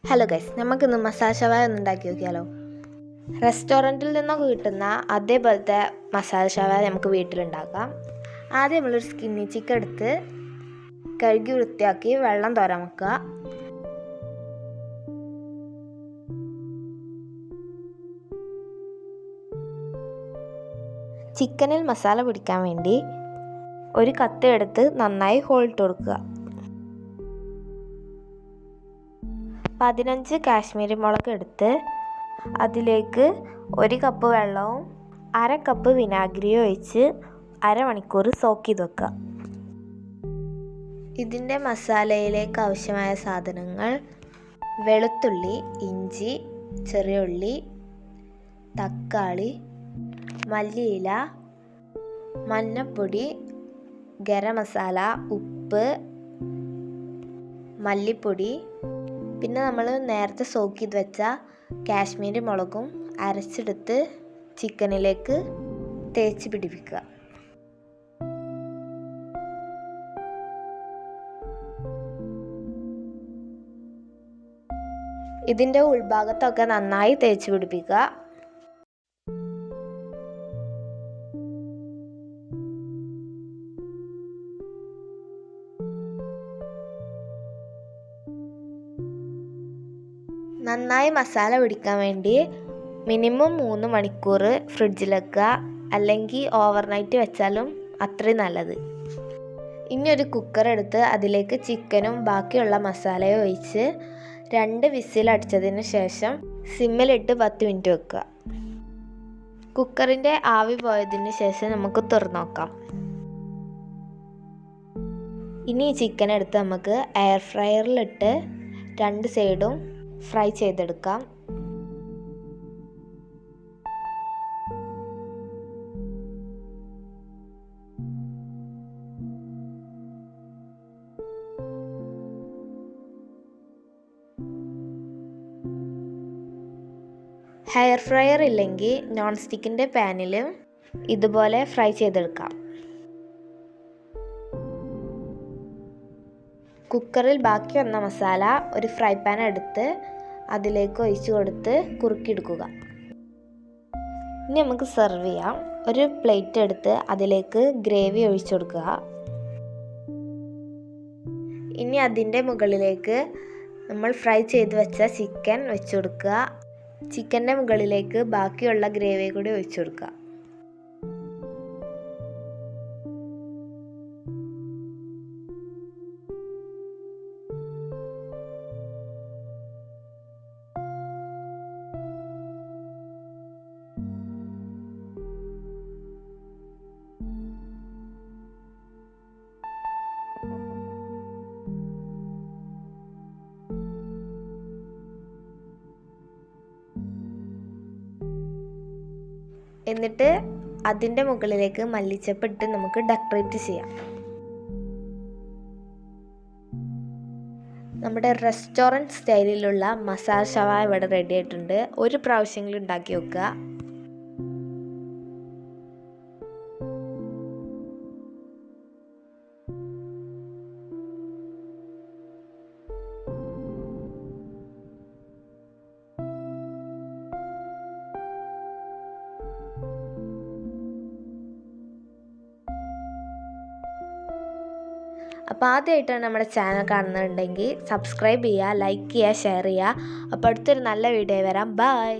Hello guys, നമുക്കിന്ന് മസാല ഷവായ ഒന്ന് ഉണ്ടാക്കി നോക്കിയാലോ. റെസ്റ്റോറൻറ്റിൽ നിന്നൊക്കെ കിട്ടുന്ന അതേപോലത്തെ മസാല ഷവായ നമുക്ക് വീട്ടിലുണ്ടാക്കാം. ആദ്യം നമ്മളൊരു സ്കിന്നി ചിക്കൻ എടുത്ത് കഴുകി വൃത്തിയാക്കി വെള്ളം തോരാൻ വെക്കുക. ചിക്കനിൽ മസാല പിടിക്കാൻ വേണ്ടി ഒരു കത്തി എടുത്ത് നന്നായി ഹോൾട്ട് കൊടുക്കുക. 15 കാശ്മീരി മുളക് എടുത്ത് അതിലേക്ക് 1 കപ്പ് വെള്ളവും 1/2 കപ്പ് വിനാഗിരിയും ഒഴിച്ച് അരമണിക്കൂർ സോക്ക് ചെയ്ത് വെക്കുക. ഇതിൻ്റെ മസാലയിലേക്ക് ആവശ്യമായ സാധനങ്ങൾ: വെളുത്തുള്ളി, ഇഞ്ചി, ചെറിയ ഉള്ളി, തക്കാളി, മല്ലിയില, മഞ്ഞൾപ്പൊടി, ഗരം മസാല, ഉപ്പ്, മല്ലിപ്പൊടി, പിന്നെ നമ്മൾ നേരത്തെ സോക്ക് ചെയ്ത് വെച്ച കാശ്മീരി മുളകും അരച്ചെടുത്ത് ചിക്കനിലേക്ക് തേച്ച് പിടിപ്പിക്കുക. ഇതിൻ്റെ ഉൾഭാഗത്തൊക്കെ നന്നായി തേച്ച് പിടിപ്പിക്കുക. നന്നായി മസാല പിടിക്കാൻ വേണ്ടി മിനിമം 3 മണിക്കൂർ ഫ്രിഡ്ജിൽ വെക്കുക, അല്ലെങ്കിൽ ഓവർനൈറ്റ് വെച്ചാലും അത്രയും നല്ലത്. ഇനി ഒരു കുക്കർ എടുത്ത് അതിലേക്ക് ചിക്കനും ബാക്കിയുള്ള മസാലയും ഒഴിച്ച് 2 വിസിൽ അടിച്ചതിന് ശേഷം സിമ്മിലിട്ട് 10 മിനിറ്റ് വെക്കുക. കുക്കറിൻ്റെ ആവി പോയതിന് ശേഷം നമുക്ക് തുറന്നു നോക്കാം. ഇനി ഈ ചിക്കൻ എടുത്ത് നമുക്ക് എയർ ഫ്രയറിലിട്ട് 2 സൈഡും ഫ്രൈ ചെയ്തെടുക്കാം. ഹെയർ ഫ്രയർ ഇല്ലെങ്കിൽ നോൺ സ്റ്റിക്കിൻ്റെ പാനിൽ ഇതുപോലെ ഫ്രൈ ചെയ്തെടുക്കാം. കുക്കറിൽ ബാക്കി വന്ന മസാല ഒരു ഫ്രൈ പാൻ എടുത്ത് അതിലേക്ക് ഒഴിച്ച് കൊടുത്ത് കുറുക്കിയെടുക്കുക. ഇനി നമുക്ക് സെർവ് ചെയ്യാം. ഒരു പ്ലേറ്റ് എടുത്ത് അതിലേക്ക് ഗ്രേവി ഒഴിച്ചു കൊടുക്കുക. ഇനി അതിൻ്റെ മുകളിലേക്ക് നമ്മൾ ഫ്രൈ ചെയ്ത് വെച്ച ചിക്കൻ വെച്ച് കൊടുക്കുക. ചിക്കൻ്റെ മുകളിലേക്ക് ബാക്കിയുള്ള ഗ്രേവി കൂടി ഒഴിച്ചു കൊടുക്കുക. എന്നിട്ട് അതിൻ്റെ മുകളിലേക്ക് മല്ലിച്ചപ്പ് ഇട്ട് നമുക്ക് ഡെക്കറേറ്റ് ചെയ്യാം. നമ്മുടെ റെസ്റ്റോറൻറ്റ് സ്റ്റൈലിലുള്ള മസാല ഷവായ ഇവിടെ റെഡി ആയിട്ടുണ്ട്. ഒരു പ്രാവശ്യമെങ്കിലും ഉണ്ടാക്കി വെക്കുക. അപ്പോൾ ആദ്യമായിട്ടാണ് നമ്മുടെ ചാനൽ കാണുന്നുണ്ടെങ്കിൽ സബ്സ്ക്രൈബ് ചെയ്യുക, ലൈക്ക് ചെയ്യുക, ഷെയർ ചെയ്യുക. അപ്പോൾ അടുത്തൊരു നല്ല വീഡിയോ വരാം. ബൈ.